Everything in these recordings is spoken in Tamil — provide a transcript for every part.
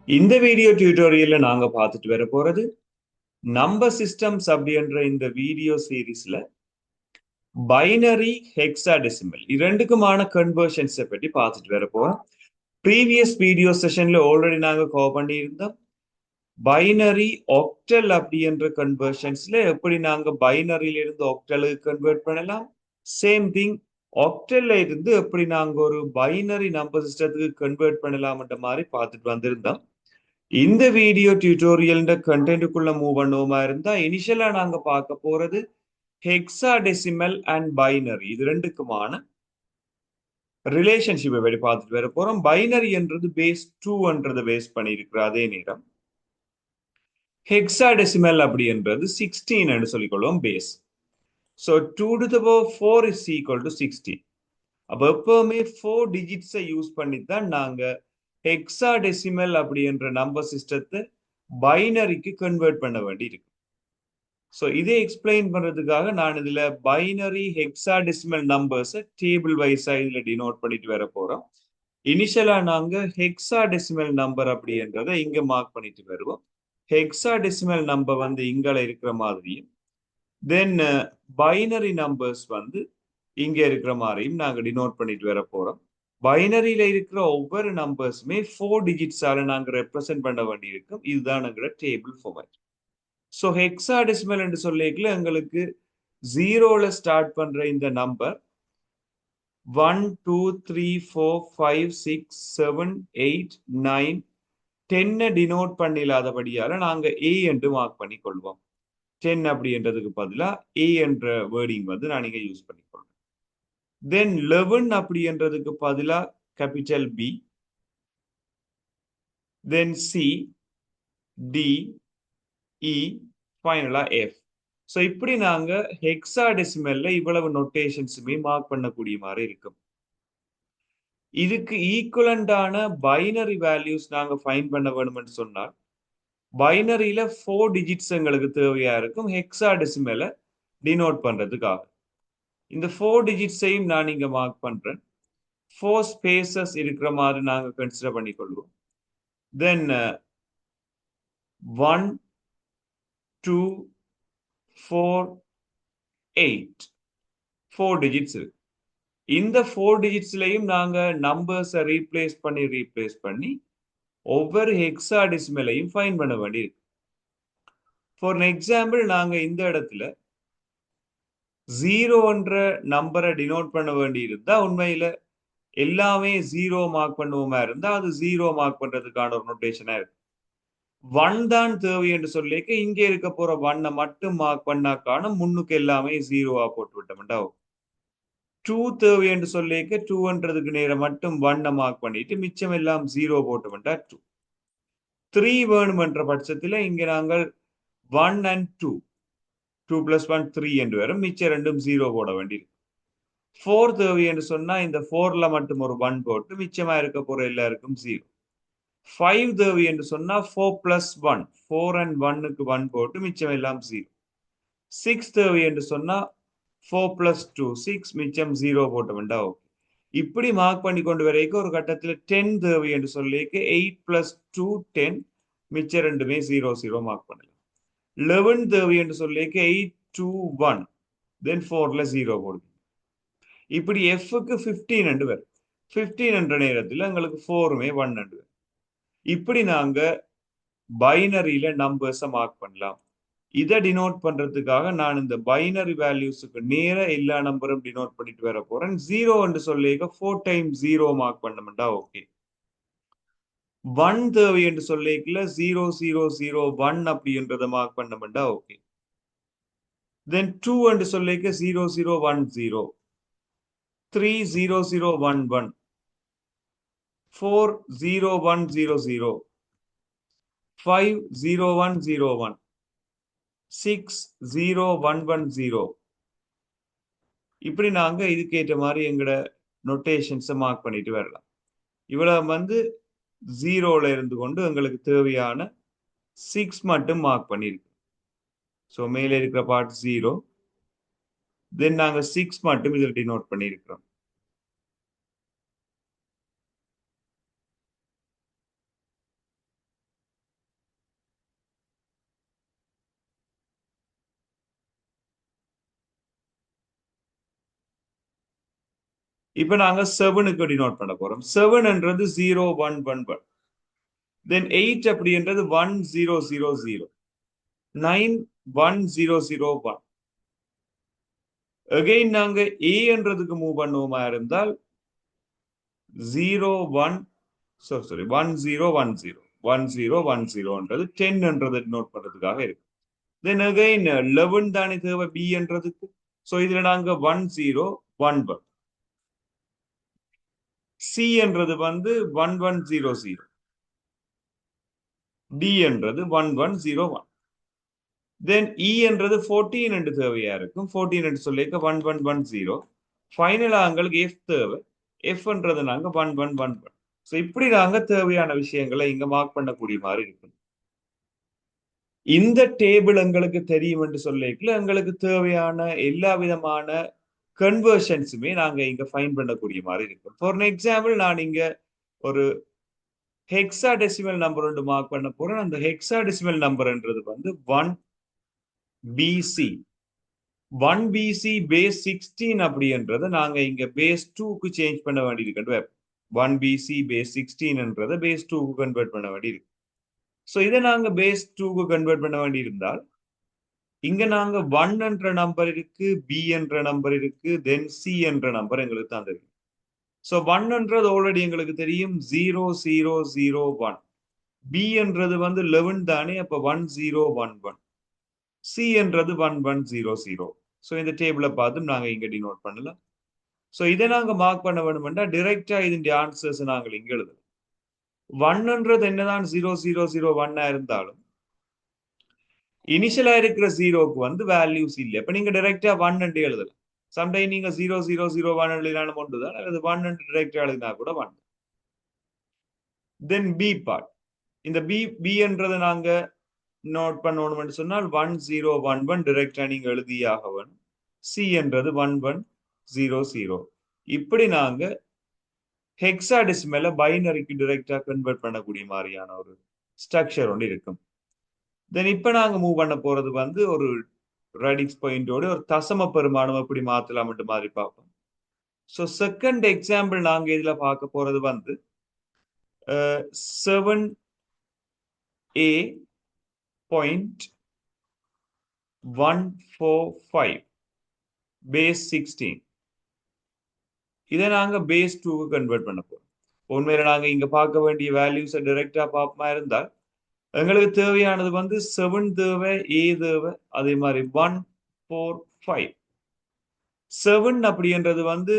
இந்த வீடியோ டியூட்டோரியல்ல நாங்க பார்த்துட்டு வர போறது நம்பர் சிஸ்டம்ஸ் அப்படின்ற இந்த வீடியோ சீரீஸ்ல பைனரி ஹெக்ஸாடெசிமல் இரண்டுக்குமான கன்வர்ஷன்ஸை பற்றி பார்த்துட்டு வர போறோம். ப்ரீவியஸ் வீடியோ செஷன்ல ஆல்ரெடி நாங்க கவர் பண்ணியிருந்தோம். பைனரி ஆக்டல் அப்படின்ற கன்வர்ஷன்ஸ்ல எப்படி நாங்க பைனரியில இருந்து ஆக்டலுக்கு கன்வெர்ட் பண்ணலாம், சேம் திங் ஆக்டல்ல இருந்து எப்படி நாங்க ஒரு பைனரி நம்பர் சிஸ்டத்துக்கு கன்வெர்ட் பண்ணலாம்ன்ற மாதிரி பார்த்துட்டு வந்திருந்தோம். இந்த வீடியோ டியூட்டோரியல் கண்டென்ட்டுக்குள்ள மூவ் பண்ணுவோமா இருந்தா இனிஷியலா நாங்க பார்க்க போறது ஹெக்ஸாடெசிமல் அண்ட் பைனரி இது ரெண்டுக்குமான ரிலேஷன்ஷிப்பை பற்றி பார்த்துட்டு வர போறோம். பைனரி என்றது பேஸ் 2 பேஸ் பண்ணி இருக்கிற அதே நேரம் ஹெக்ஸாடெசிமல் அப்படின்றது 16 சொல்லிக்கொள்வோம் base. So 2 to the power 4 is equal to 16. அப்போ எப்பவுமே 4 டிஜிட்ஸை யூஸ் பண்ணி தான் நாங்க ஹெக்ஸாடெசிமல் அப்படின்ற நம்பர் சிஸ்டத்தை பைனரிக்கு கன்வெர்ட் பண்ண வேண்டி இருக்கு. ஸோ இதை எக்ஸ்பிளைன் பண்றதுக்காக நான் இதுல பைனரி ஹெக்ஸாடெசிமல் நம்பர்ஸை டேபிள் வைஸா இதுல டினோட் பண்ணிட்டு வர போறோம். இனிஷியலா நாங்க ஹெக்ஸாடெசிமல் நம்பர் அப்படின்றத இங்க மார்க் பண்ணிட்டு வருவோம். ஹெக்ஸாடெசிமல் நம்பர் வந்து இங்கால இருக்கிற மாதிரியும் தென் பைனரி நம்பர்ஸ் வந்து இங்க இருக்கிற மாதிரியும் நாங்க டினோட் பண்ணிட்டு வர போறோம். பைனரியில இருக்கிற ஒவ்வொரு நம்பர்ஸுமே 4 டிஜிட்ஸால நாங்க ரெப்ரசென்ட் பண்ண வேண்டி இருக்கும். இதுதான் எங்களோட டேபிள் ஃபார்மேட். ஸோ ஹெக்ஸாடெசிமல் என்று சொல்லிக்கல எங்களுக்கு 0ல ஸ்டார்ட் பண்ற இந்த நம்பர் 1 2 3 4 5 6 7 8 9 10 டினோட் பண்ணிடாதபடியால நாங்க ஏ என்று மார்க் பண்ணி கொள்வோம். 10 அப்படின்றதுக்கு பதிலா ஏ என்ற வேர்டிங் வந்து நான் இங்க யூஸ் பண்ணிக்கொள்வேன். தென் 11 அப்படின்றதுக்கு பதிலா கேபிட்டல் பி, தென் சி, டி, இ, ஃபைனலா எஃப். ஸோ இப்படி நாங்க ஹெக்ஸாடெசிமல்ல இவ்வளவு நொட்டேஷன்ஸுமே மார்க் பண்ணக்கூடிய மாதிரி இருக்கும். இதுக்கு ஈக்குவலண்டான பைனரி வேல்யூஸ் நாங்க ஃபைண்ட் பண்ண வேணும்னு சொன்னால் பைனரியில 4 டிஜிட்ஸ் எங்களுக்கு தேவையா இருக்கும் ஹெக்ஸாடெசிமலை டினோட் பண்றதுக்காக. இந்த 4 டிஜிட்ஸையும் நான் இங்க மார்க் பண்றேன். 4 ஸ்பேசஸ் இருக்கிற மாதிரி நாங்க கன்சிடர் பண்ணிக்கொள்வோம். தென் 1 2 4 8 4 டிஜிட்ஸ் இருக்கு. இந்த 4 டிஜிட்ஸ்லயும் நாங்க நம்பர்ஸை ரீப்ளேஸ் பண்ணி ஒவ்வொரு ஹெக்ஸாடெசிமலையும் ஃபைண்ட் பண்ண வேண்டியிருக்கு. ஃபார் எக்ஸாம்பிள் நாங்க இந்த இடத்துல 0ன்ற நம்பரை டினோட் பண்ண வேண்டி இருந்தா உண்மையில எல்லாமே 0 மார்க் பண்ணுவோமா இருந்தா அது 0 மார்க் பண்றதுக்கான ஒரு நோட்டேஷனா இருக்கு. 1 தான் தேவை என்று சொல்லிக்க இங்க இருக்க போற 1 மட்டும் மார்க் பண்ணாக்கான முன்னுக்கு எல்லாமே 0வா போட்டு விட்டோம்டா. 2 தேவை என்று சொல்லிக்க 2ன்றதுக்கு நேரம் மட்டும் 1 மார்க் பண்ணிட்டு மிச்சம் எல்லாம் 0 போட்டோம்டா 2. 3 வேணுமென்ற பட்சத்துல இங்க நாங்கள் 1 and 2 2 plus 1 3 என்று வரும். மிச்சம் ரெண்டும் 0 போட வேண்டியிருக்கு. 4 தேவை என்று சொன்னா இந்த 4ல மட்டும் ஒரு 1 போட்டு மிச்சமா இருக்க போற எல்லாருக்கும் 0. 5 தேவை என்று சொன்னா 4 plus 1 4 and 1க்கு 1 போட்டு மிச்சம் எல்லாம் 0. 6 தேவை என்று சொன்னா 4 plus 2 6 மிச்சம் 0 போட்ட வேண்டாம். ஓகே, இப்படி மார்க் பண்ணி கொண்டு வரைக்கும் ஒரு கட்டத்துல 10 தேவை என்று சொல்லிக்க 8 plus 2 10 மிச்சம் ரெண்டுமே 0 0 மார்க் பண்ணலாம். 11 தேவை என்று சொல்லிக்க 8 2 1 தென் 4ல 0 போடுங்க. இப்படி எஃப்க்கு 15 என்று வரும். 15 என்ற நேரத்தில் எங்களுக்கு 4மே 1 என்று வரும். இப்படி நாங்க பைனரியில நம்பர்ஸை மார்க் பண்ணலாம். இதை டினோட் பண்றதுக்காக நான் இந்த பைனரி வேல்யூஸுக்கு நேர எல்லா நம்பரும் டினோட் பண்ணிட்டு வர போறேன். 0 என்று சொல்லிக்க 4 times 0 மார்க் பண்ணமுண்டா. ஓகே, 1 தேவை என்று சொல்லிக்கல 0 0 0 1 அப்படின்றத மார்க் பண்ணமுண்டா. ஓகே, தென் 2 என்று சொல்லிக்க 0 0 1 0, 3 0 0 1 1, 4 0 1 0 0, 5 0 1 0 1, 6 0 1 1 0. இப்படி நாங்க இதுக்கேற்ற மாதிரி எங்களோட நொட்டேஷன்ஸை மார்க் பண்ணிட்டு வரலாம். இவ்வளவு வந்து 0ல இருந்து கொண்டு எங்களுக்கு தேவையான 6 மட்டும் மார்க் பண்ணிருக்கு. ஸோ மேலே இருக்கிற பார்ட் 0, தென் நாங்க 6 மட்டும் இதில் டினோட் பண்ணியிருக்கிறோம். இப்ப நாங்க 7க்கு டினோட் பண்ண போறோம். 7ன்றது 0111. தென் 8 அப்படின்றது 1000. 9 1001. அகைன் நாங்க A என்றதுக்கு மூவ் பண்ணுவோமா இருந்தால் 01 சாரி 1010. 1010ன்றது 10ன்றதை நோட் பண்றதுக்காக இருக்கு. தென் அகைன் 11 தானே தேவை B என்றதுக்கு. சோ இதுல நாங்க 1011. C என்றது வந்து 1100. D என்றது 1101. தென் E என்றது 14 என்று தேவையா இருக்கும். 14 என்று சொல்லிக்க 1110. ஃபைனலா எங்களுக்கு F தேவை. F என்றது நாங்க 1111. சோ இப்படி நாங்க தேவையான விஷயங்களை இங்க மார்க் பண்ணக்கூடிய மாதிரி இருக்கும். இந்த டேபிள் எங்களுக்கு தெரியும் என்று சொல்லிக்கல எங்களுக்கு தேவையான எல்லா விதமான கன்வர்ஷன்ஸுமே நாங்க இங்க ஃபைன் பண்ணக்கூடிய மாதிரி இருக்கும். ஃபார் எக்ஸாம்பிள் நான் இங்க ஒரு ஹெக்ஸாடெசிமல் நம்பர் ஒன்று மார்க் பண்ண போறேன். அந்த ஹெக்ஸாடெசிமல் நம்பர்ன்றது வந்து 1BC. 1BC பேஸ் 16 அப்படின்றத நாங்க இங்க பேஸ் 2க்கு சேஞ்ச் பண்ண வேண்டியிருக்கு. 1BC பேஸ் 16ன்றத பேஸ் 2க்கு கன்வெர்ட் பண்ண வேண்டியிருக்கு. சோ இதை நாங்க பேஸ் 2க்கு கன்வெர்ட் பண்ண வேண்டியிருந்தால் இங்க நாங்க 1 என்ற நம்பர் இருக்கு, B என்ற நம்பர் இருக்கு, தென் C என்ற நம்பர் எங்களுக்கு தான் தெரியும். சோ 1 என்றது ஆல்ரெடி எங்களுக்கு தெரியும் 0001. B என்றது வந்து 11 தானே, அப்ப 1011. C என்றது 1100. சோ இந்த டேபிளை பார்த்து நாங்க இங்க டினோட் பண்ணலாம். சோ இதை நாங்க மார்க் பண்ண வேணும்னா டைரக்டா இதன் ஆன்சர்ஸ் நாங்கள் இங்க எழுதலாம். 1ன்றது என்னதான் 0001 இருந்தாலும் இனிஷியலா இருக்கிற ஜீரோக்கு வந்து வேல்யூஸ் இல்லை. அப்ப நீங்க டைரக்டா 1 என்று எழுதலாம். சம்டைம் நீங்க 0001 எழுதினாலும் ஒன்றுதான், அல்லது 1 என்று டைரக்டா எழுதினா கூட 1. தென் பி பார்ட். இந்த பி என்றதை நாங்க நோட் பண்ணணும்னு சொன்னால் 1011 டைரக்டா நீங்க எழுதியாக வேணும். சி என்றது 1100. இப்படி நாங்க ஹெக்ஸாடெசிமலை பைனரிக்கு டைரக்டா கன்வெர்ட் பண்ணக்கூடிய மாதிரியான ஒரு ஸ்ட்ரக்சர் ஒன்று இருக்கும். தென் இப்ப நாங்க மூவ் பண்ண போறது வந்து ஒரு ரேடிக்ஸ் பாயிண்டோட ஒரு தசம பெருமானம் எப்படி மாத்தலாம் மாதிரி பார்ப்போம். ஸோ செகண்ட் எக்ஸாம்பிள் நாங்க இதுல பார்க்க போறது வந்து 7A.145 பேஸ் 16. இதை நாங்க பேஸ் 2க்கு கன்வெர்ட் பண்ண போறோம். உண்மையில நாங்க இங்க பார்க்க வேண்டிய வேல்யூஸை டைரக்டா பார்ப்போமா இருந்தால் எங்களுக்கு தேவையானது வந்து 7 தேவை, A தேவை, அதே மாதிரி 145. 7 அப்படின்றது வந்து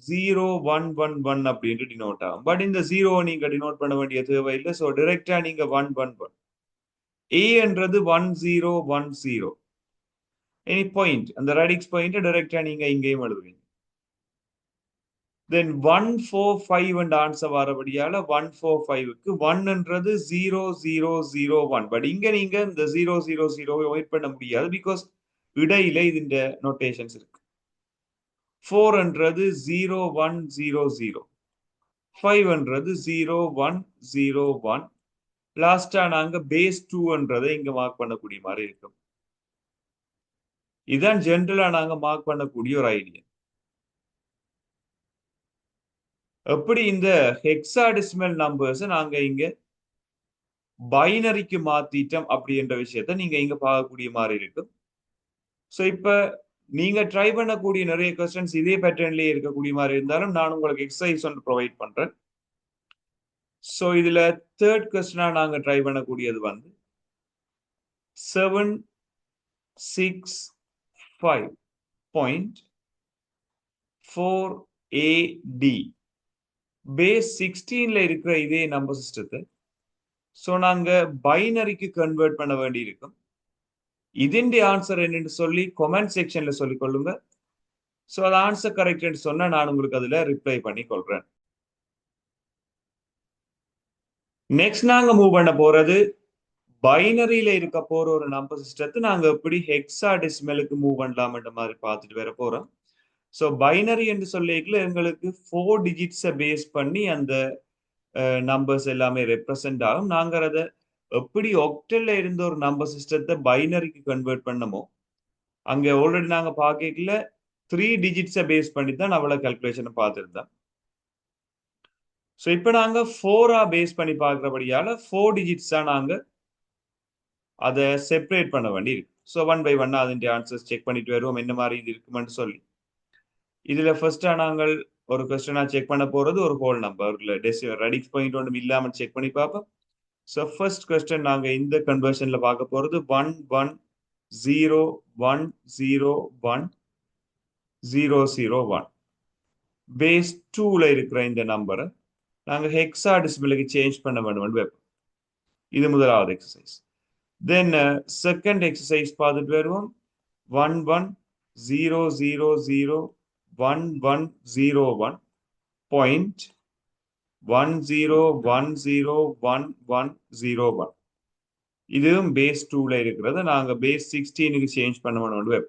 0111 அப்படின்ட்டு டினோட் ஆகும். பட் இந்த 0 நீங்க டினோட் பண்ண வேண்டிய தேவையில்லை. ஸோ டைரக்டா நீங்க 111. A என்றது 1010. எனி பாயிண்ட் அந்த ரேடிக்ஸ் பாயிண்ட் டைரக்டா நீங்க இங்கேயும் எழுதுவீங்க. தென் 145 என்ற ஆன்சர் வரபடியால 145க்கு 1ன்றது 0001. பட் இங்க நீங்க இந்த 000 ஒயிட் பண்ண முடியாது, பிகாஸ் இடையில இதுன்ற நோட்டேஷன்ஸ் இருக்கு. 4ன்றது 0100. 5ன்றது 0101. லாஸ்டா நாங்க பேஸ் 2ன்றதை இங்க மார்க் பண்ணக்கூடிய மாதிரி இருக்கும். இதுதான் ஜென்ரலா நாங்க மார்க் பண்ணக்கூடிய ஒரு ஐடியா. எப்படி இந்த ஹெக்ஸாடெசிமல் நம்பர்ஸ் நாங்க இங்க பைனரிக்கு மாத்திட்டோம் அப்படின்ற விஷயத்த நீங்க இங்க பார்க்கக்கூடிய மாதிரி இருக்கும். சோ இப்ப நீங்க ட்ரை பண்ணக்கூடிய நிறைய கொஸ்டின்ஸ் இதே பேட்டர்ன்லயே இருக்கக்கூடிய மாதிரி இருந்தாலும் நான் உங்களுக்கு எக்ஸசைஸ் ஒன்று ப்ரொவைட் பண்றேன். சோ இதுல தேர்ட் கொஸ்டினா நாங்க ட்ரை பண்ணக்கூடியது வந்து 765.4AD பேஸ் 16ல இருக்கிற இதே நம்பர் சிஸ்டத்தை சோ நாங்க பைனரிக்கு கன்வெர்ட் பண்ண வேண்டி இருக்கும். இதன் ஆன்சர் என்னன்னு சொல்லி கமெண்ட் செக்ஷன்ல சொல்லிக் கொள்ளுங்க. சோ அது ஆன்சர் கரெக்ட்னு சொன்னா நான் உங்களுக்கு அதுல ரிப்ளை பண்ணி கொள்றேன். நெக்ஸ்ட் நாங்க மூவ் பண்ண போறது பைனரியில இருக்க போற ஒரு நம்பர் சிஸ்டத்தை நாங்க எப்படி ஹெக்ஸாடெசிமலுக்கு மூவ் பண்ணலாம்ன்ற மாதிரி பார்த்துட்டு வர போறோம். சோ பைனரி என்று சொல்லிக்கல எங்களுக்கு 4 டிஜிட்ஸை பேஸ் பண்ணி அந்த நம்பர்ஸ் எல்லாமே ரெப்ரசென்ட் ஆகும். நாங்க அதை எப்படி ஒக்டல்ல இருந்த ஒரு நம்பர் சிஸ்டத்தை பைனரிக்கு கன்வெர்ட் பண்ணமோ அங்க ஆல்ரெடி நாங்க பார்க்கல 3 டிஜிட்ஸை பேஸ் பண்ணி தான் அவ்வளவு கால்குலேஷனை பார்த்துருந்தோம். ஸோ இப்போ நாங்க 4 பேஸ் பண்ணி பார்க்குறபடியால 4 டிஜிட்ஸ் தான் நாங்க அதை செப்பரேட் பண்ண வேண்டி இருக்கு. ஸோ 1 by 1 அதன் ஆன்சர்ஸ் செக் பண்ணிட்டு வருவோம் என்ன மாதிரி இது இருக்குமென்னு சொல்லி. இதுல ஃபர்ஸ்டா நாங்கள் ஒரு கொஸ்டினா செக் பண்ண போறது ஒரு ஹோல் நம்பர்ல ரெடிக்ஸ் பாயிண்ட் ஒன்றும் இல்லாம செக் பண்ணி பார்ப்போம். ஸோ ஃபர்ஸ்ட் கொஸ்டின் நாங்க இந்த கன்வர்ஷன்ல பார்க்க போறது 1 1 0 1 0 1 0 0 1 பேஸ் 2ல இருக்கிற இந்த நம்பரை நாங்க ஹெக்ஸாடெசிமலுக்கு சேஞ்ச் பண்ண வேண்டும் வைப்போம். இது முதலாவது எக்ஸசைஸ். தென் செகண்ட் எக்ஸசைஸ் பார்த்துட்டு வருவோம். 1 1 0 0 0 1 1 0 1 point 1 0 1 0 1 1 0 1 இதுவும் பேஸ் 2ல இருக்கிறது நாங்க பேஸ் 16க்கு சேஞ்ச் பண்ண வேண்டும்.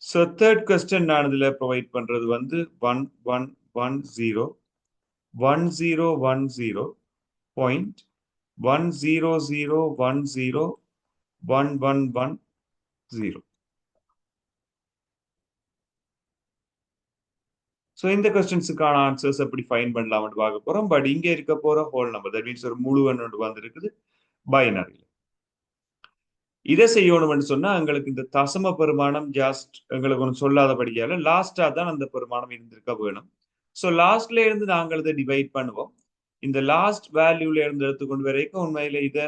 ஸோ தேர்ட் கொஸ்டின் நான் இதுல ப்ரொவைட் பண்றது வந்து 1 1 1 0 1 0 1 0 point 1 0 0 1 0 1 1 1 0. ஸோ இந்த கொஸ்டின்ஸுக்கான ஆன்சர்ஸ் எப்படி ஃபைன் பண்ணலாம்னு பார்க்க போறோம். பட் இங்க இருக்க போற ஹோல் நம்பர் தட் மீன்ஸ் ஒரு முழு எண் ஒன்று வந்திருக்குது பைனரி. இதை செய்யணும்னு சொன்னா எங்களுக்கு இந்த தசம பெருமானம் ஜாஸ்ட் எங்களுக்கு ஒன்று சொல்லாதபடியால லாஸ்டா தான் அந்த பெருமானம் இருந்திருக்க வேணும். ஸோ லாஸ்ட்ல இருந்து நாங்கள் இதை டிவைட் பண்ணுவோம். இந்த லாஸ்ட் வேல்யூல இருந்து எடுத்துக்கொண்டு வரைக்கும் உண்மையில இதை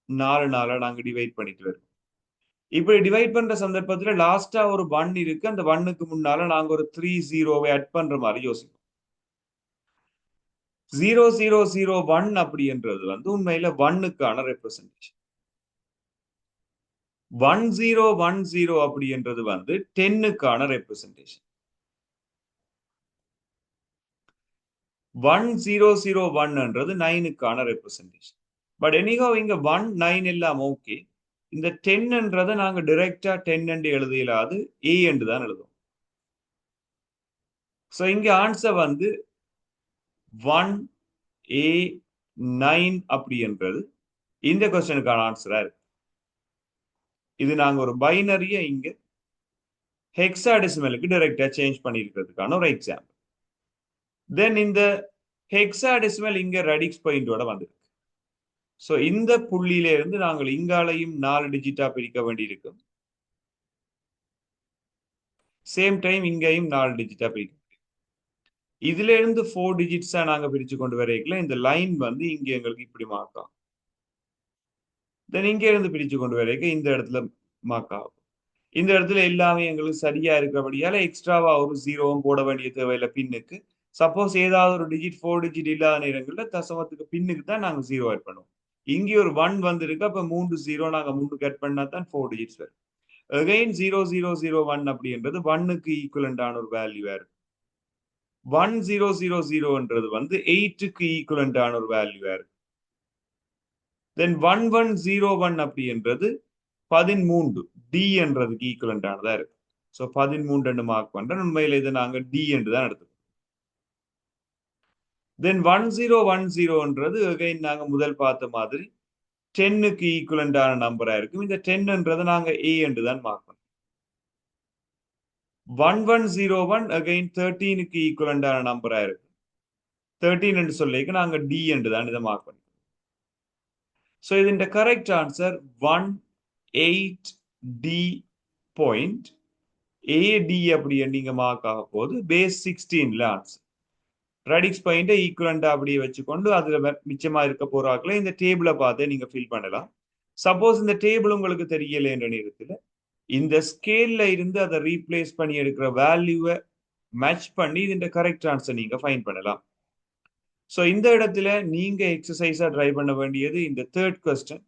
4 நாளா நாங்க டிவைட் பண்ணிட்டு வரோம். இப்படி டிவைட் பண்ற சந்தர்ப்பத்துல லாஸ்டா ஒரு 1 இருக்கு. அந்த 1க்கு முன்னால நாங்க ஒரு 3 0வை ஆட் பண்ற மாதிரி யோசிப்போம். 0 0 0 1 அப்படின்றது வந்து உண்மையில 1க்கான ரெப்ரசன்டேஷன். 1 0 1 0 அப்படின்றது வந்து 10க்கான ரெப்ரசன்டேஷன். 1 0 0 1ன்றது 9க்கான ரெப்ரசன்டேஷன். பட் எனிஹோ இங்க 1 9 எல்லாம் ஓகே. இந்த 10ன்றதை நாங்க டைரக்டா 10 என்று எழுதியலாது A என்று தான் எழுதுவோம். ஸோ இங்க ஆன்சர் வந்து 1 A 9 அப்படின்றது இந்த கொஸ்டினுக்கான ஆன்சரா இருக்கு. இது நாங்க ஒரு பைனரியை இங்க ஹெக்ஸாடெசிமலுக்கு டைரக்டா சேஞ்ச் பண்ணிருக்கிறதுக்கான ஒரு எக்ஸாம்பிள். தென் இந்த ஹெக்ஸாடெசிமல் இங்க ரெடிக்ஸ் பாயிண்டோட வந்திருக்கு. ஸோ இந்த புள்ளியில இருந்து நாங்கள் இங்காலையும் 4 டிஜிட்டா பிரிக்க வேண்டியிருக்கும். சேம் டைம் இங்கேயும் 4 டிஜிட்டா பிரிக்க. இதுல இருந்து 4 டிஜிட்ஸா நாங்க பிரிச்சு கொண்டு வரைக்கல இந்த லைன் வந்து இங்க எங்களுக்கு இப்படி மார்க் ஆகும். தென் இங்க இருந்து பிரிச்சு கொண்டு வரைக்க இந்த இடத்துல மார்க் ஆகும். இந்த இடத்துல எல்லாமே எங்களுக்கு சரியா இருக்கிறபடியால எக்ஸ்ட்ராவா ஒரு 0வும் போட வேண்டிய தேவையில்லை பின்னுக்கு. சப்போஸ் ஏதாவது ஒரு டிஜிட் 4 டிஜிட் இல்லாத நேரங்கள்ல தசமத்துக்கு பின்னுக்கு தான் நாங்க 0 ஆட் பண்ணுவோம். இங்கே ஒரு 1 வந்திருக்கு. அப்ப 3 0 நாங்க 3 கட் பண்ணா தான் 4 டிஜிட்ஸ் வரும். அகைன் 0 0 0 1 அப்படின்றது 1க்கு ஈக்குவலண்டான ஒரு வேல்யூவா இருக்கு. 1 0 0 0ன்றது வந்து 8க்கு ஈக்குவலண்டான ஒரு வேல்யூவா இருக்கு. தென் 1 1 0 1 அப்படின்றது 13 டி என்றதுக்கு ஈக்குவலண்டானதா இருக்கு. ஸோ 13 மார்க் பண்றேன். உண்மையில இதை நாங்க டி என்று தான் எடுத்துக்கோம். தென் 1 0 1 0ன்றது அகைன் நாங்க முதல் பார்த்த மாதிரி 10க்கு ஈக்குவலண்டான நம்பரா இருக்கும். இந்த 10ன்றதை நாங்க ஏ என்று தான் மார்க் பண்ணோம். 1 1 0 1 அகைன் 13க்கு ஈக்குவலண்டான நம்பரா இருக்கு. 13 என்று சொல்லிக்கு நாங்க டி என்று தான் இதை மார்க் பண்ணோம். ஸோ இதன் கரெக்ட் ஆன்சர் 1 8 டி பாயிண்ட் ஏடி அப்படி நீங்க மார்க் ஆக போது பேஸ் 16ல ஆன்சர். ரெடிக்ஸ் பாயிண்ட ஈக்குவலண்டா அப்படியே வச்சுக்கொண்டு அதுல மிச்சமா இருக்க போறாக்களை இந்த டேபிளை பார்த்து நீங்க ஃபில் பண்ணலாம். சப்போஸ் இந்த டேபிள் உங்களுக்கு தெரியல என்ற நேரத்துல இந்த ஸ்கேல்ல இருந்து அதை ரீப்ளேஸ் பண்ணி எடுக்கிற வேல்யூவை மேட்ச் பண்ணி இந்த கரெக்ட் ஆன்சர் நீங்க ஃபைண்ட் பண்ணலாம். ஸோ இந்த இடத்துல நீங்க எக்ஸசைஸா ட்ரை பண்ண வேண்டியது இந்த தேர்ட் கொஸ்டின்.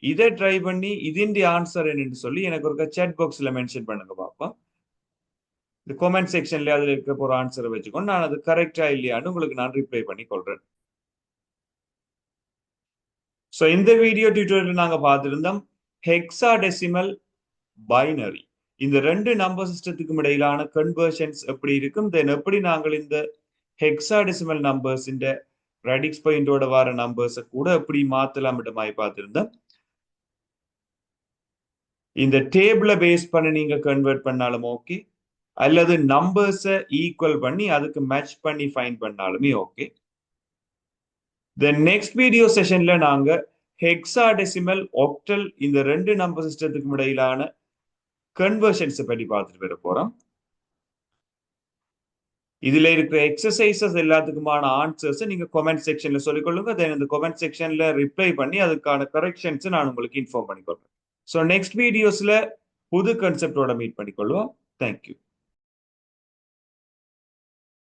இதை ட்ரை பண்ணி இதன் ஆன்சர் என்னன்னு சொல்லி எனக்கு ஒரு சாட் பாக்ஸ்ல மென்ஷன் பண்ணுங்க பார்ப்போம். இந்த கமெண்ட் செக்ஷன்ல அதுல இருக்க போற ஆன்சரை வச்சுக்கொண்டு நான் அது கரெக்டா இல்லையான்னு உங்களுக்கு நான் ரிப்ளை பண்ணி கொள்றேன். ஸோ இந்த வீடியோ டியூட்டோரியல் நாங்க பார்த்திருந்தோம் ஹெக்ஸாடெசிமல் பைனரி. இந்த 2 நம்பர் சிஸ்டத்துக்கும் இடையிலான கன்வர்ஷன்ஸ் எப்படி இருக்கும், தென் எப்படி நாங்கள் இந்த ஹெக்ஸாடெசிமல் நம்பர்ஸ் இந்த ரெடிக்ஸ் பாயிண்டோட வர நம்பர்ஸை கூட எப்படி மாத்தலாம் மாதிரி பார்த்திருந்தோம். இந்த டேபிளை பேஸ் பண்ணி நீங்க கன்வெர்ட் பண்ணாலும் ஓகே, அல்லது நம்பர்ஸை ஈக்குவல் பண்ணி அதுக்கு மேட்ச் பண்ணி ஃபைண்ட் பண்ணாலுமே ஓகே. தென் நெக்ஸ்ட் வீடியோ செஷன்ல நாங்க ஹெக்ஸாடெசிமல், ஒக்டல் இந்த ரெண்டு நம்பர் சிஸ்டத்துக்கும் இடையிலான கன்வர்ஷன்ஸ் பற்றி பார்த்துட்டு வர போறோம். இதுல இருக்கிற எக்ஸசைசஸ் எல்லாத்துக்குமான ஆன்சர்ஸ் நீங்க கமெண்ட் செக்ஷன்ல சொல்லிக்கொள்ளுங்க. தென் இந்த கமெண்ட் செக்ஷன்ல ரிப்ளை பண்ணி அதுக்கான கரெக்ஷன்ஸ் நான் உங்களுக்கு இன்ஃபார்ம் பண்ணிக்கொள்றேன். ஸோ நெக்ஸ்ட் வீடியோஸ்ல புது கான்செப்டோட மீட் பண்ணிக்கொள்வோம். தேங்க்யூ.